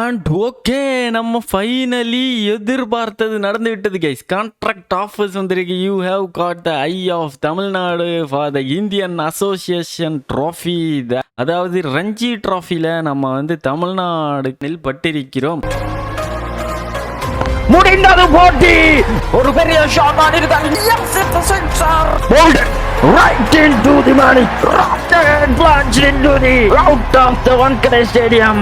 And okay நம்ம finally எதிர்பார்த்தது நடந்து விட்டது கைஸ். கான்ட்ராக்ட் ஆஃபர்ஸ் வந்திருக்கு. You have got the eye of Tamil Nadu for the Indian association trophy. அதாவது ரஞ்சி ட்ராஃபியில் நம்ம வந்து தமிழ்நாடு பட்டிருக்கிறோம். முடிந்தது போட்டி. ஒரு பெரிய shot ஆடிருக்காங்க. Right into the money. Right plunged into the out of the Wankhede Stadium.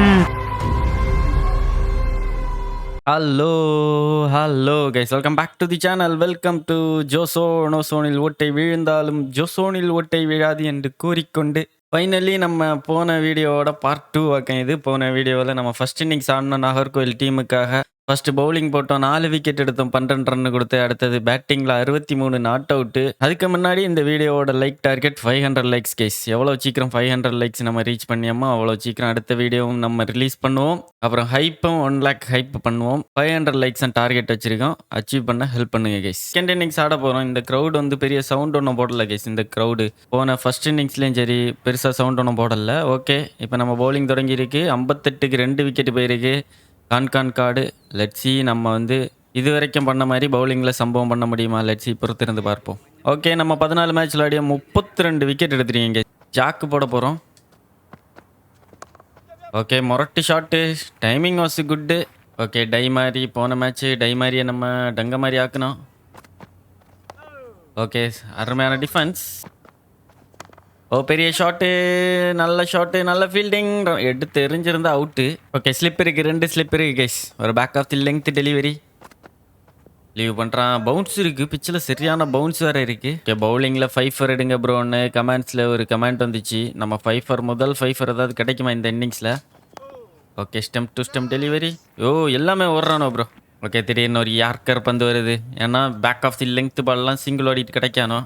Hello guys, welcome back to the channel. Welcome to ஜோசோனில் ஓட்டை விழுந்தாலும் ஜோசோனில் ஓட்டை விழாது என்று கூறிக்கொண்டு ஃபைனலி நம்ம போன வீடியோவோட பார்ட் 2 ஆக்கம் இது. போன வீடியோவில் நம்ம ஃபர்ஸ்ட் இன்னிங்ஸ் ஆடின நாகர்கோவில் டீமுக்காக ஃபர்ஸ்ட் பவுலிங் போட்டோம், 4 விக்கெட் எடுத்தோம், 12 ரன் கொடுத்து. அடுத்தது பேட்டிங்கில் 63 நாட் அவுட்டு. அதுக்கு முன்னாடி இந்த வீடியோவோட லைக் டார்கெட் 500 லைக்ஸ் கைஸ். எவ்வளோ சீக்கிரம் 500 லைக்ஸ் நம்ம ரீச் பண்ணியோமோ அவ்வளோ சீக்கிரம் அடுத்த வீடியோவும் நம்ம ரிலீஸ் பண்ணுவோம். அப்புறம் ஹைப்பும் 1 lakh ஹைப் பண்ணுவோம். 500 லைக்ஸ் டார்கெட் வச்சிருக்கோம். அச்சீவ் பண்ண ஹெல்ப் பண்ணுங்க கைஸ். செகண்ட் இன்னிங்ஸ் ஆட போகிறோம். இந்த க்ரௌட் வந்து பெரிய சவுண்ட் ஒன்றும் போடல கைஸ். இந்த க்ரௌடு போன ஃபர்ஸ்ட் இன்னிங்ஸ்லேயும் சரி பெருசாக சவுண்ட் ஒன்றும் போடல. ஓகே, இப்போ நம்ம பவுலிங் தொடங்கியிருக்கு. 58க்கு 2 விக்கெட் போயிருக்கு. கார்டு லெட்ஸி நம்ம வந்து இது வரைக்கும் பண்ண மாதிரி பவுலிங்கில் சம்பவம் பண்ண முடியுமா? லெட்ஸி பொறுத்திருந்து பார்ப்போம். ஓகே, நம்ம 14 மேட்ச் விளையாடிய 32 விக்கெட் எடுத்துருக்கீங்க. ஜாக்கு போட போகிறோம். ஓகே, மொரட்டு shot, timing was good. Okay, tie மாதிரி போன மேட்ச்சு டை மாதிரியே நம்ம டங்க மாதிரி ஆக்கணும். ஓகே, அருமையான டிஃபென்ஸ். ஓ, பெரிய ஷாட்டு, நல்ல ஷாட்டு, நல்ல ஃபீல்டிங். எடுத்து எரிஞ்சிருந்தா அவுட்டு. ஓகே, ஸ்லிப் இருக்குது, 2 ஸ்லிப் இருக்குது கேஸ். ஒரு back of the length delivery leave பண்ணுறான். பவுன்ஸ் இருக்குது, பிச்சில் சரியான பவுன்ஸ் வேறு இருக்குது. ஓகே, பவுலிங்கில் 5 எடுங்க ப்ரோன்னு கமெண்ட்ஸில் ஒரு கமெண்ட் வந்துச்சு. நம்ம 5 முதல் 5 ஏதாவது கிடைக்குமா இந்த இன்னிங்ஸில்? Okay, stump to stump delivery. ஓ, எல்லாமே ஓடுறானோ ப்ரோ. ஓகே, திடீர்னு ஒரு யார்கர் பந்து வருது. ஏன்னா பேக் ஆஃப் தி லெங்க் பால்லாம் சிங்கிள் ஓடிட்டு கிடைக்கானோ.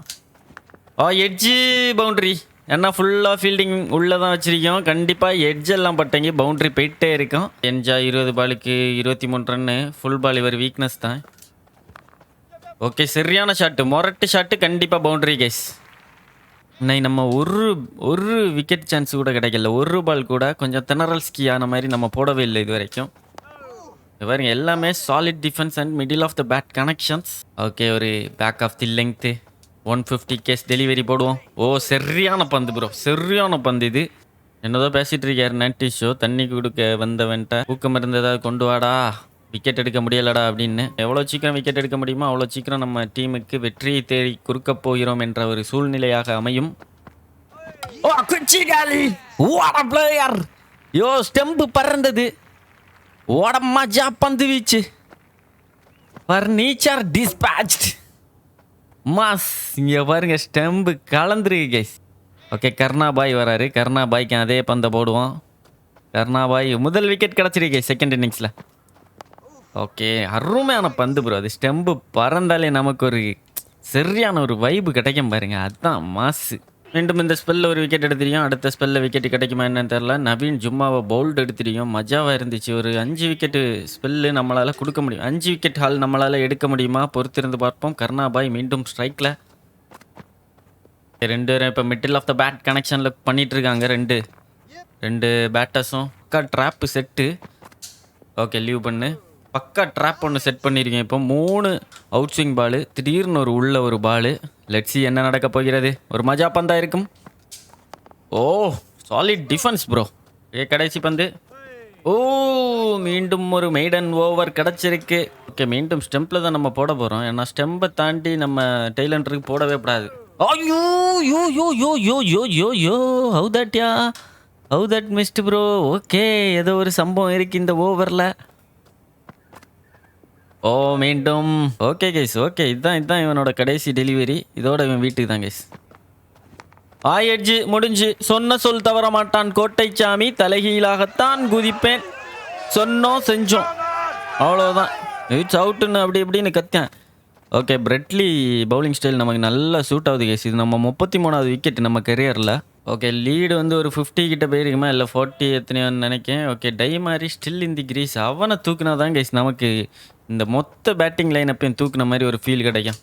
Edge boundary. ஏன்னா ஃபுல்லாக ஃபீல்டிங் உள்ளே தான் வச்சுருக்கோம். கண்டிப்பாக எட்ஜெல்லாம் பட்டங்க பவுண்ட்ரி போயிட்டே இருக்கும். என்ஜாய் 20 பாலுக்கு 23 ரன்னு. ஃபுல் பால் இவர் வீக்னஸ் தான். ஓகே, சரியான ஷாட்டு, மொரட்டு ஷாட்டு, கண்டிப்பாக பவுண்ட்ரி கேஸ். இன்னைக்கு நம்ம ஒரு விக்கெட் சான்ஸ் கூட கிடைக்கல. ஒரு பால் கூட கொஞ்சம் திணறல் ஸ்கியான மாதிரி நம்ம போடவே இல்லை இது வரைக்கும். பாருங்க, எல்லாமே solid defence and middle of the bat connections. Okay, ஒரு பேக் ஆஃப் தி லெங்க்த்து 150 கேஸ் டெலிவரி போடுவோம். ஓ, சரியான பந்து ப்ரோ, சரியான பந்து இது. என்னதான் பேசிகிட்டு இருக்காரு நைன்டி ஷோ. தண்ணி கொடுக்க வந்தவன்ட்ட ஊக்கம் இருந்ததாக கொண்டு வாடா, விக்கெட் எடுக்க முடியலடா அப்படின்னு. எவ்வளோ சீக்கிரம் விக்கெட் எடுக்க முடியுமோ அவ்வளோ சீக்கிரம் நம்ம டீமுக்கு வெற்றியை தேடி கொடுக்கப் போகிறோம் என்ற ஒரு சூழ்நிலையாக அமையும். ஓ, குச்சிகாலி, வாட் a player. யோ, ஸ்டெம்பு பறந்தது. வாட் a மஜா பந்து வீச்சு. Furniture dispatched mass. இங்கே பாருங்க, ஸ்டெம்பு கலந்துருக்கு கைஸ். ஓகே, கர்ணாபாய் வராரு. கர்ணாபாய்க்கு அதே பந்தை போடுவோம். கர்ணாபாய் முதல் விக்கெட் கிடச்சிருக்கு செகண்ட் இன்னிங்ஸில். ஓகே, அருமையான பந்து ப்ரோ. அது ஸ்டெம்பு பறந்தாலே நமக்கு ஒரு சரியான ஒரு வைப்பு கிடைக்கும் பாருங்க, அதுதான் மாசு. மீண்டும் இந்த ஸ்பெல்லில் ஒரு விக்கெட் எடுத்துருக்கோம். அடுத்த ஸ்பெல்லில் விக்கெட் கிடைக்குமா என்னன்னு தெரில. நவீன் ஜும்மாவை பவுல்டு எடுத்துருக்கோம். மஜாவாக இருந்துச்சு. ஒரு 5 விக்கெட்டு ஸ்பெல்லு நம்மளால் கொடுக்க முடியும். 5 விக்கெட் ஹால் நம்மளால் எடுக்க முடியுமா? பொறுத்திருந்து பார்ப்போம். கர்ணாபாய் மீண்டும் ஸ்ட்ரைக்கில். 2 பேரும் இப்போ மிடில் ஆஃப் த பேட் கனெக்ஷனில் பண்ணிகிட்ருக்காங்க. ரெண்டு பேட்டர்ஸும் பக்கா ட்ராப்பு செட்டு. ஓகே, லீவ் பண்ணு. பக்கா ட்ராப் ஒன்று செட் பண்ணியிருக்கேன். இப்போ 3 அவுட் ஸ்விங் பாலு, திடீர்னு உள்ள ஒரு பாலு. லெட்ஸி என்ன நடக்க போகிறது. ஒரு மஜா பந்தா இருக்கும். ஓ, சாலிட் டிஃபென்ஸ் ப்ரோ. கடைசி பந்து. ஓ, மீண்டும் ஒரு மெய்டன் ஓவர் கிடச்சிருக்கு. ஓகே, மீண்டும் ஸ்டெம்பில் தான் நம்ம போட போகிறோம். ஏன்னா ஸ்டெம்பை தாண்டி நம்ம டெய்லண்டருக்கு போடவே கூடாது. ஐயோ யோ யோ யோ யோ யோ யோ யோ how that missed bro. Okay, ஏதோ ஒரு சம்பவம் இருக்குது இந்த ஓவரில். ஓ, மீண்டும். ஓகே கைஸ், ஓகே, இதுதான் இவனோட கடைசி டெலிவரி. இதோட இவன் வீட்டுக்கு தான் கைஸ். எட்ஜு முடிஞ்சு. சொன்ன சொல் தவற மாட்டான் கோட்டைச்சாமி. தலைகீழாகத்தான் குதிப்பேன். சொன்னோம் செஞ்சோம், அவ்வளோதான். இட்ஸ் அவுட்டுன்னு அப்படி இப்படின்னு கத்தேன். ஓகே, பிரெட்லி பவுலிங் ஸ்டைல் நமக்கு நல்லா சூட் ஆகுது கைஸ். இது நம்ம 33வது விக்கெட் நம்ம கரியரில். ஓகே, லீடு வந்து ஒரு 50 கிட்ட போயிருக்குமா, இல்லை 40 எத்தனையோன்னு நினைக்கேன். ஓகே, டை மாதிரி ஸ்டில் இன் தி கிரீஸ். அவனை தூக்குனா தான் கைஸ் நமக்கு இந்த மொத்த பேட்டிங் லைன் அப்பயும் தூக்குன மாதிரி ஒரு ஃபீல் கிடைக்கும்.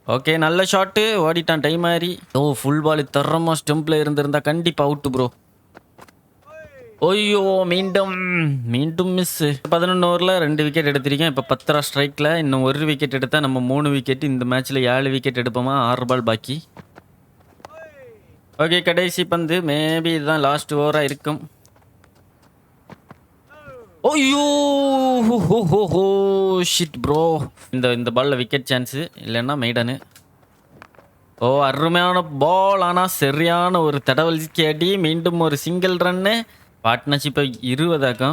ஓகே, நல்ல ஷாட்டு, ஓடிட்டான் டை மாதிரி. ஓ, ஃபுல் பால் தரமாக ஸ்டெம்பில் இருந்திருந்தா கண்டிப்பாக அவுட்டு ப்ரோ. ஐயோ மீண்டும் மீண்டும் மிஸ். 11 ஓவரில் 2 விக்கெட் எடுத்திருக்கேன். இப்போ 10 ஸ்ட்ரைக்கில் இன்னும் 1 விக்கெட் எடுத்தால் நம்ம 3 விக்கெட். இந்த மேட்ச்சில் 7 விக்கெட் எடுப்போமா? 6 பால் பாக்கி. ஓகே, கடைசி பந்து. மேபி இதுதான் லாஸ்ட் ஓவராக இருக்கும். ஐயோ ஹோ ஷிட் ப்ரோ. இந்த பாலில் விக்கெட் சான்ஸு, இல்லைன்னா மெய்டனு. ஓ அருமையான பால். ஆனால் சரியான ஒரு தடவலிக்கு அடி. மீண்டும் ஒரு சிங்கிள் ரன்னு. பார்ட்னர்ஷிப்பை 20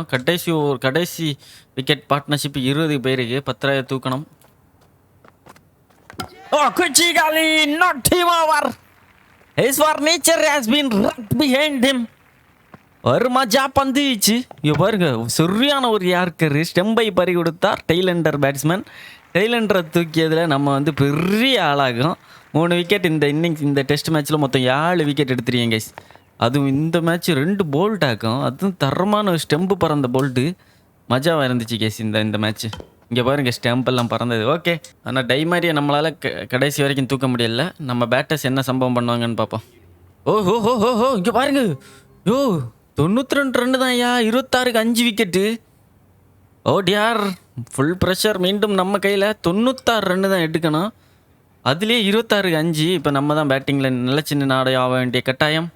கடைசி விக்கெட் பார்ட்னர்ஷிப் 20 பேருக்கு 10 தூக்கணும். ஓ குச்சிகாலி not him over. His nature has been right behind him. ஒரு மஜா பந்துச்சு. இங்கே பாருங்க, சரியான ஒரு யார்க்கரு. ஸ்டெம்பை பறி கொடுத்தார் டெய்லண்டர் பேட்ஸ்மேன். டெய்லண்டரை தூக்கியதில் நம்ம பெரிய ஆளாகும். 3 விக்கெட் இந்த இன்னிங்ஸ். இந்த டெஸ்ட் மேட்ச்சில் மொத்தம் 7 விக்கெட் எடுத்துருக்கீங்க கைஸ். அதுவும் இந்த மேட்ச் 2 போல்ட் ஆகும். அதுவும் தரமான ஒரு ஸ்டெம்பு பறந்த போல்ட்டு. மஜாவாக இருந்துச்சு கைஸ் இந்த மேட்ச்சு. இங்கே பாருங்க, ஸ்டெம்பெல்லாம் பறந்தது. ஓகே, ஆனால் டை மாதிரியே நம்மளால் கடைசி வரைக்கும் தூக்க முடியல. நம்ம பேட்டர்ஸ் என்ன சம்பவம் பண்ணுவாங்கன்னு பார்ப்போம். ஓஹோ இங்கே பாருங்க. யோ 92 ரன்னு தான் ஐயா. 26க்கு 5 விக்கெட்டு. ஓ டியார், ஃபுல் ப்ரெஷர் மீண்டும் நம்ம கையில். 96 ரன்னு தான் எடுக்கணும். அதுலேயே 26க்கு 5. இப்போ நம்ம தான் பேட்டிங்கில் நிலச்சி நாடே ஆக வேண்டிய கட்டாயம்.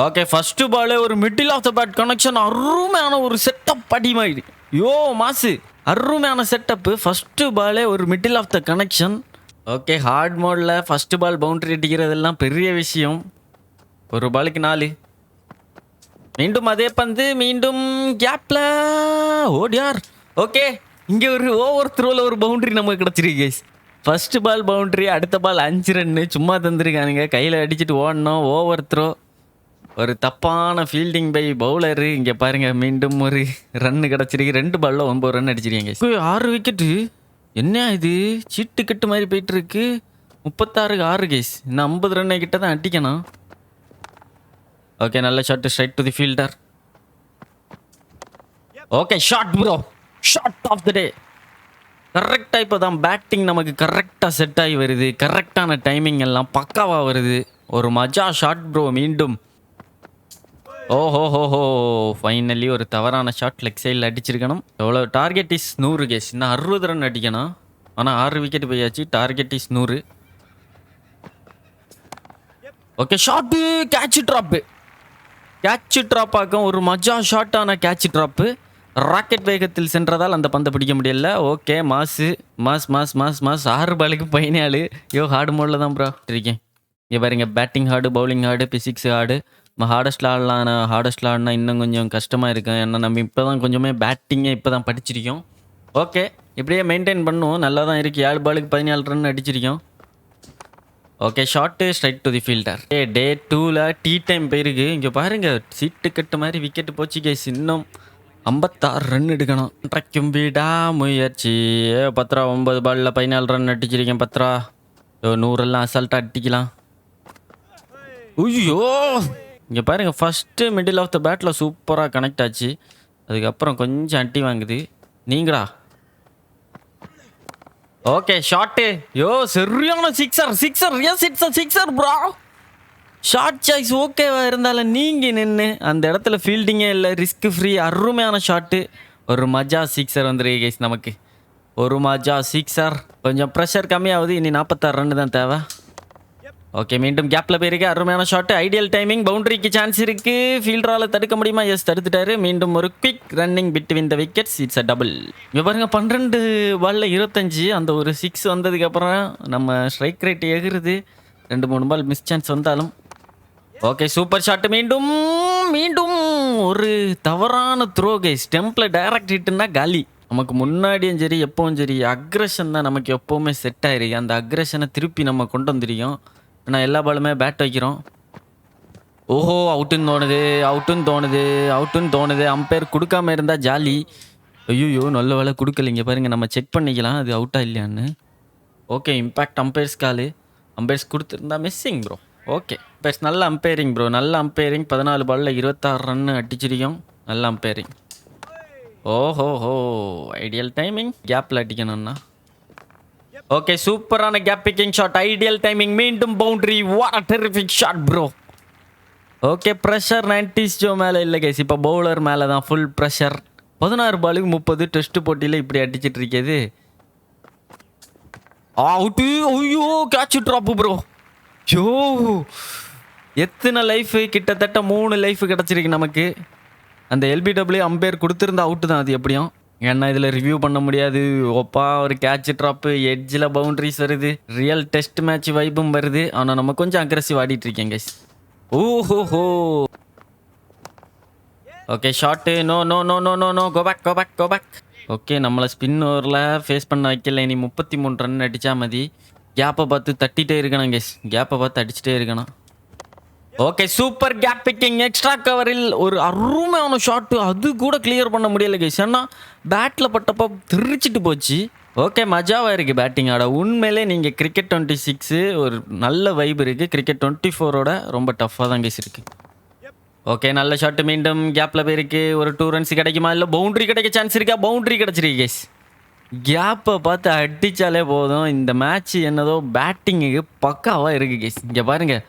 ஓகே, ஃபஸ்ட்டு பாலே ஒரு middle of the bat connection. அருமையான ஒரு செட்டப் அடி மாதிரி. யோ மாசு, அருமையான செட்டப்பு. ஃபஸ்ட்டு பாலே ஒரு middle of the connection. Okay, hard மோடில் ஃபஸ்ட்டு பால் பவுண்டரி அடிக்கிறதெல்லாம் பெரிய விஷயம். ஒரு பாலுக்கு 4. மீண்டும் அதே பந்து. மீண்டும் கேப்பில் ஓடியார். ஓகே, இங்கே ஒரு ஓவர் த்ரோவில் ஒரு பவுண்டரி நமக்கு கிடச்சிருக்கு கைஸ். ஃபஸ்ட்டு பால் பவுண்டரி, அடுத்த பால் 5 ரன்னு சும்மா தந்துருக்கானுங்க. கையில் அடிச்சுட்டு ஓடணும். ஓவர் த்ரோ, ஒரு தப்பான ஃபீல்டிங் பை பவுலரு. இங்கே பாருங்கள், மீண்டும் ஒரு ரன்னு கிடச்சிருக்கு. 2 பாலில் 9 ரன் அடிச்சிருக்கீங்க. 6 விக்கெட்டு. என்ன இது சீட்டு கட்டு மாதிரி போயிட்டுருக்கு. 36க்கு 6 கேஸ். இன்னும் 50 ரன்னை கிட்ட தான் அடிக்கணும். ஓகே, நல்ல shot. Straight to the fielder. Okay, shot bro. Shot of the day. கரெக்டாக இப்போ தான் பேட்டிங் நமக்கு கரெக்டாக செட் ஆகி வருது. கரெக்டான டைமிங் எல்லாம் பக்காவாக வருது. ஒரு மஜா ஷாட் ப்ரோ. மீண்டும் ஓஹோஹோஹோ, ஃபைனலி ஒரு தவறான ஷாட் லெக் சைடில் அடிச்சிருக்கணும். எவ்வளோ? Target is 100 guys. இன்னும் 60 ரன் அடிக்கணும். ஆனால் 6 விக்கெட் போயாச்சு. Target is 100. Okay, shot. Catch drop. Catch drop ஆகும். ஒரு மஜா ஷாட்டான கேட்ச் ட்ராப்பு. ராக்கெட் வேகத்தில் சென்றதால் அந்த பந்தை பிடிக்க முடியல. ஓகே, மாஸ் 6 பாலுக்கு 14. யோ ஹார்டு மோடில் தான் ப்ரோ இருக்கேன். இங்கே பாருங்க, batting hard, bowling hard, physics hard. நம்ம ஹார்டஸ்ட் ஆடினா இன்னும் கொஞ்சம் கஷ்டமாக இருக்கும். ஏன்னா நம்ம இப்போ தான் கொஞ்சமே பேட்டிங்கை இப்போ தான் படிச்சிருக்கோம். ஓகே, இப்படியே மெயின்டைன் பண்ணுவோம். நல்லா தான் இருக்குது. 7 பாலுக்கு 14 ரன் அடிச்சிருக்கோம். Okay, short straight to the fielder. Day 2ல் டீ டைம் போயிருக்கு. இங்கே பாருங்கள், சீட்டு கட்டு மாதிரி விக்கெட்டு போச்சு கேஸ். இன்னும் 56 ரன் எடுக்கணும். ட்ரைக்கும் வீடா முயற்சி. 9 பாலில் 14 ரன் அடிச்சிருக்கேன். 100 அசால்ட்டாக அடிக்கலாம். ஐயோ, இங்கே பாருங்கள், ஃபஸ்ட்டு மிடில் ஆஃப் த பேட்டில் சூப்பராக கனெக்ட் ஆச்சு. அதுக்கப்புறம் கொஞ்சம் அட்டி வாங்குது. நீங்களா? Okay, shot. யோ சரியான sixer. Yes, it's a sixer bro. Short choice ஓகேவா இருந்தாலும் நீங்கள் நின்று அந்த இடத்துல ஃபீல்டிங்கே இல்லை, ரிஸ்க் ஃப்ரீ. அருமையான ஷாட்டு. ஒரு மஜா சிக்ஸர் வந்துருக்கு கைஸ் நமக்கு. ஒரு மஜா சிக்ஸர். கொஞ்சம் ப்ரெஷர் கம்மியாகுது. இனி 46 ரன் தான் தேவை. ஓகே, மீண்டும் கேப்பில் போயிருக்கு. அருமையான ஷாட்டு. Ideal timing. பவுண்டரிக்கு சான்ஸ் இருக்குது. ஃபீல்டரால் தடுக்க முடியுமா? எஸ், தடுத்துட்டாரு. மீண்டும் ஒரு quick running between the wickets. It's a double. இங்கே பாருங்கள், 12 பாலில் 25. அந்த ஒரு 6 வந்ததுக்கப்புறம் நம்ம ஸ்ட்ரைக் ரேட் எகுறுது. 2-3 பால் மிஸ் சான்ஸ் வந்தாலும். Okay, super shot. மீண்டும் ஒரு தவறான த்ரோ கைஸ். ஸ்டெம்பில் டைரக்ட் ஹிட்டுன்னா காலி. நமக்கு முன்னாடியும் சரி எப்பவும் சரி அக்ரெஷன் தான் நமக்கு எப்போவுமே செட் ஆயிருக்கு. அந்த அக்ரெஷனை திருப்பி நம்ம கொண்டு வந்துருக்கோம். ஆனால் எல்லா பாலுமே பேட் வைக்கிறோம். ஓஹோ, அவுட்டுன்னு தோணுது. அம்பையர் கொடுக்காம இருந்தால் ஜாலி. ஐயோ, நல்ல வேலை கொடுக்கலைங்க. பாருங்கள், நம்ம செக் பண்ணிக்கலாம் அது அவுட்டா இல்லையான்னு. ஓகே, இம்பேக்ட் அம்பையர்ஸ் காலு. அம்பையர்ஸ் கொடுத்துருந்தா மிஸ்ஸிங் ப்ரோ. ஓகே, அம்பையர்ஸ் நல்ல அம்பையரிங் ப்ரோ. நல்ல அம்பையரிங். 14 பாலில் 26 ரன் அடிச்சிருக்கோம். நல்ல அம்பையரிங். ஓஹோஹோ, ஐடியல் டைமிங். கேப்பில் அடிக்கணும்னா. ஓகே, சூப்பரான gap picking shot. Ideal timing. மீண்டும் boundary. What a terrific shot bro. Okay, pressure 90s ஜோ மேலே இல்லை கேஸ். இப்போ பவுலர் மேலே தான் ஃபுல் ப்ரெஷர். 16 பாலுக்கு 30 டெஸ்ட் போட்டியில் இப்படி அடிச்சிட்டு இருக்கிறது. அவுட்டு. ஐயோ, கேட்ச் ட்ராப்பு ப்ரோ. யோ, எத்தனை லைஃப்? கிட்டத்தட்ட 3 லைஃப் கிடச்சிருக்கு நமக்கு. அந்த எல்பிடபிள்யூ அம்பையர் கொடுத்துருந்த அவுட்டு தான் அது எப்படியும். ஏன்னா இதில் ரிவ்யூ பண்ண முடியாது. ஒப்பா, ஒரு கேட்ச் ட்ராப்பு, எட்ஜில் பவுண்ட்ரிஸ் வருது, ரியல் டெஸ்ட் மேட்ச் வைப்பும் வருது. ஆனால் நம்ம கொஞ்சம் அக்ரெசிவ் ஆடிட்டு இருக்கேன் கைஸ். ஓஹோஹோ. Okay, short. No no no no no no, go back go back go back. Okay, நம்மளை ஸ்பின் ஓவரில் ஃபேஸ் பண்ண வைக்கல. இனி 33 ரன் அடித்தா மதி. கேப்பை பார்த்து தட்டிகிட்டே இருக்கணும் கைஸ். கேப்பை பார்த்து அடிச்சுட்டே இருக்கணும். Okay, super gap picking. Extra கவரில் ஒரு அருமையான ஷாட்டு. அது கூட கிளியர் பண்ண முடியல கைஸ். ஏன்னா பேட்டில் பட்டப்போ தெரிச்சிட்டு போச்சு. ஓகே, மஜாவாக இருக்குது பேட்டிங் ஆட. உண்மையிலே நீங்கள் கிரிக்கெட் 26 ஒரு நல்ல வைப் இருக்குது. கிரிக்கெட் 24ஓட ரொம்ப டஃப்பாக தான் கைஸ் இருக்குது. ஓகே, நல்ல ஷாட்டு. மீண்டும் கேப்பில் போயிருக்கு. ஒரு 2 ரன்ஸ் கிடைக்குமா? இல்லை பவுண்ட்ரி கிடைக்க சான்ஸ் இருக்கா? பவுண்ட்ரி கிடச்சிருக்கு கைஸ். கேப்பை பார்த்து அடித்தாலே போதும். இந்த மேட்ச் என்னதோ பேட்டிங்குக்கு பக்காவாக இருக்குது கைஸ். இங்கே பாருங்கள்,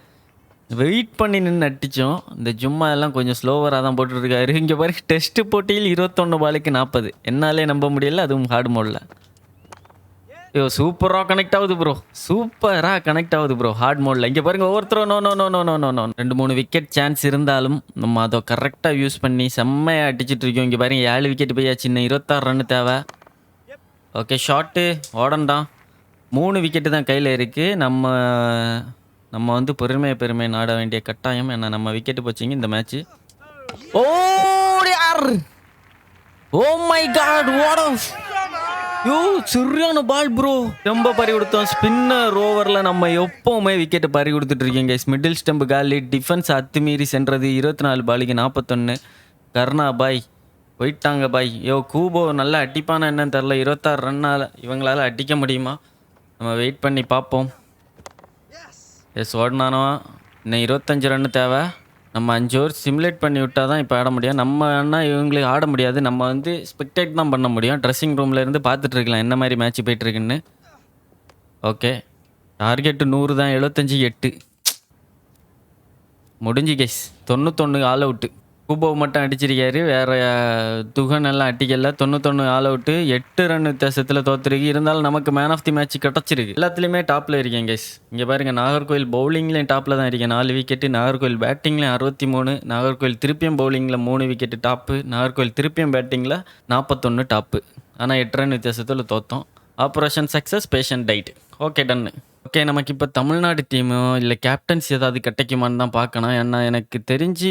வெயிட் பண்ணி நின்று அடித்தோம். இந்த ஜும்மா எல்லாம் கொஞ்சம் ஸ்லோவராக தான் போட்டுருக்காரு. இங்கே பாருங்க, டெஸ்ட் போட்டியில் 21 பாலுக்கு 40. என்னாலே நம்ப முடியல, அதுவும் ஹார்ட் மோடில். ஐயோ, சூப்பராக கனெக்ட் ஆகுது ப்ரோ. சூப்பராக கனெக்ட் ஆகுது ப்ரோ ஹார்ட் மோடில். இங்கே பாருங்கள், ஒவ்வொருத்தரும் no no no no no no no 2-3 wicket chance இருந்தாலும் நம்ம அதை கரெக்டாக யூஸ் பண்ணி செம்மையாக அடிச்சிட்டு இருக்கோம். இங்கே பாருங்கள், 7 விக்கெட் போயாச்சு. இன்னும் 26 ரன் தேவை. Okay, short ஓடண்டா. 3 விக்கெட்டு தான் கையில் இருக்குது. நம்ம வந்து பெருமை நாட வேண்டிய கட்டாயம். என்ன, நம்ம விக்கெட்டு போச்சிங்க இந்த மேட்ச்சு. ஓ யார், ஓ மை காட், ஓட. யோ, சரியான பால் ப்ரோ. ரொம்ப பறி கொடுத்தோம். ஸ்பின்னர் ஓவரில் நம்ம எப்போவுமே விக்கெட்டு பறி கொடுத்துட்டு இருக்கீங்க. மிடில் ஸ்டெம்பு காலி, டிஃபென்ஸ் அத்துமீறி சென்றது. 24 பாலுக்கு 41. கர்ணா பாய் போயிட்டாங்க பாய். யோ, கூபோ நல்லா அடிப்பானா என்னன்னு தெரில. 26 ரன்னால் இவங்களால் அடிக்க முடியுமா? நம்ம வெயிட் பண்ணி பார்ப்போம். எஸ், ஓடினானோ. இன்னும் 25 ரன்னு தேவை. நம்ம 5 ஓவர் சிமுலேட் பண்ணி விட்டால் தான் இப்போ ஆட முடியும். நம்ம அண்ணா இவங்களுக்கு ஆட முடியாது. நம்ம வந்து ஸ்பெக்டேட் தான் பண்ண முடியும். ட்ரெஸ்ஸிங் ரூம்லேருந்து பார்த்துட்டு இருக்கலாம் என்ன மாதிரி மேட்ச் போயிட்டுருக்குன்னு. ஓகே, டார்கெட்டு 100 தான். 75-8 முடிஞ்சு கேஸ். 91 all out. கூபோ மட்டும் அடிச்சிருக்காரு. வேறு துகன் எல்லாம் அடிக்கல. 91 ஆல் அவுட்டு. 8 ரன் வித்தியாசத்தில் தோற்றுருக்கு. இருந்தாலும் நமக்கு மேன் ஆஃப் தி மேட்ச் கிடச்சிருக்கு. எல்லாத்துலேயுமே டாப்பில் இருக்கேன் கைஸ். இங்கே பாருங்கள், நாகர்கோவில் பவுலிங்லேயும் டாப்பில் தான் இருக்கேன். 4 விக்கெட்டு. நாகர்கோவில் பேட்டிங்லேயும் 63. நாகர்கோவில் திருப்பியும் பவுலிங்கில் 3 விக்கெட்டு டாப்பு. நாகர்கோவில் திருப்பியும் பேட்டிங்கில் 41 டாப்பு. ஆனால் 8 ரன் வித்தியாசத்தில் தோற்றோம். Operation success, patient died. Okay, done. Okay, நமக்கு இப்போ தமிழ்நாடு டீமோ இல்லை கேப்டன்ஸ் ஏதாவது கிடைக்குமான்னு தான் பார்க்கணும். ஏன்னா எனக்கு தெரிஞ்சு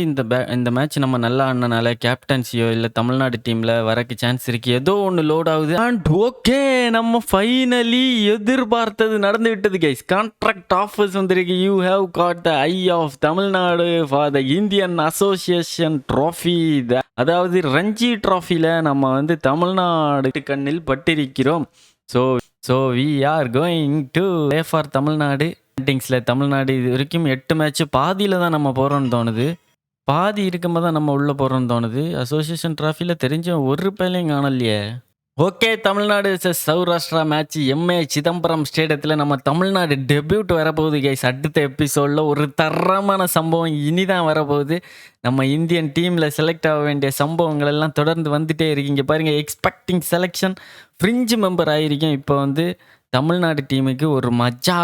இந்த மேட்ச் நம்ம நல்லா ஆடினால கேப்டன்சியோ இல்லை தமிழ்நாடு டீமில் வரக்கு சான்ஸ் இருக்குது. ஏதோ ஒன்று லோட் ஆகுது. அண்ட் ஓகே, நம்ம ஃபைனலி எதிர்பார்த்தது நடந்து விட்டது கைஸ். கான்ட்ராக்ட் ஆஃபர்ஸ் வந்திருக்கு. You have got the eye of Tamil Nadu for the Indian association trophy. அதாவது ரஞ்சி ட்ராஃபியில் நம்ம வந்து தமிழ்நாடு கண்ணில் பட்டிருக்கிறோம். So we are going to play for Tamil Nadu. பேட்டிங்ஸில் தமிழ்நாடு இது வரைக்கும் 8 மேட்ச்சு பாதியில் தான் நம்ம போகிறோன்னு தோணுது. பாதி இருக்கும்போது தான் நம்ம உள்ளே போகிறோன்னு தோணுது. அசோசியேஷன் ட்ராஃபியில் தெரிஞ்ச ஒரு பேலையும் காணலையே. Okay, Tamil Nadu vs Saurashtra match MA Chidambaram ஸ்டேடியத்தில் நம்ம தமிழ்நாடு டெபியூட் வரப்போகுது கைஸ். அடுத்த எபிசோடில் ஒரு தரமான சம்பவம் இனிதான் வரப்போகுது. நம்ம இந்தியன் டீமில் செலக்ட் ஆக வேண்டிய சம்பவங்கள் எல்லாம் தொடர்ந்து வந்துகிட்டே இருக்கீங்க. பாருங்கள், எக்ஸ்பெக்டிங் செலெக்ஷன் ஃப்ரிஞ்சு மெம்பர் ஆகிருக்கேன். இப்போ வந்து தமிழ்நாடு டீமுக்கு ஒரு மஜா.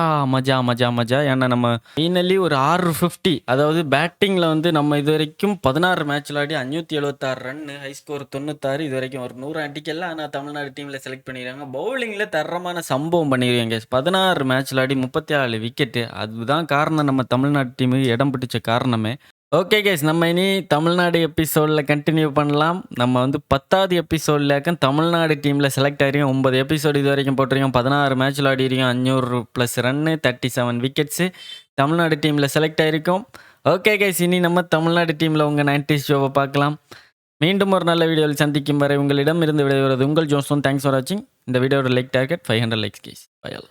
ஏன்னா நம்ம ஃபைனலி ஒரு 650, அதாவது பேட்டிங்கில் வந்து நம்ம இது வரைக்கும் 16 மேட்ச் விளையாடி 576 ரன்னு, ஹை ஸ்கோர் 96. இது வரைக்கும் ஒரு 100 அடிக்கல. ஆனால் தமிழ்நாடு டீமில் செலக்ட் பண்ணிடுறாங்க. பவுலிங்கில் தரமான சம்பவம் பண்ணிடுவாங்க. 16 மேட்ச் விளையாடி 34 விக்கெட்டு. அதுதான் காரணம் நம்ம தமிழ்நாடு டீமுக்கு இடம் பிடிச்ச காரணமே. ஓகே கேஸ், நம்ம இனி தமிழ்நாடு எபிசோடில் கண்டினியூ பண்ணலாம். நம்ம வந்து 10வது எபிசோட்லேயும் தமிழ்நாடு டீமில் செலக்ட் ஆகிருக்கோம். 9 எபிசோடு இது வரைக்கும் போட்டிருக்கோம். 16 மேட்ச் விளையாடிருக்கோம். 500+ ரன்னு, 37 விக்கெட்ஸு. தமிழ்நாடு டீமில் செலக்ட் ஆகிருக்கோம். ஓகே கேஸ், இனி நம்ம தமிழ்நாடு டீமில் உங்கள் 90s ஷோவை பார்க்கலாம். மீண்டும் ஒரு நல்ல வீடியோவில் சந்திக்கும் வரை உங்களிடம் இருந்து விடைபெறுவது உங்கள் ஜோன்சன். தேங்க்ஸ் ஃபார் வாட்சிங். இந்த வீடியோட like target 500 likes guys. Bye all.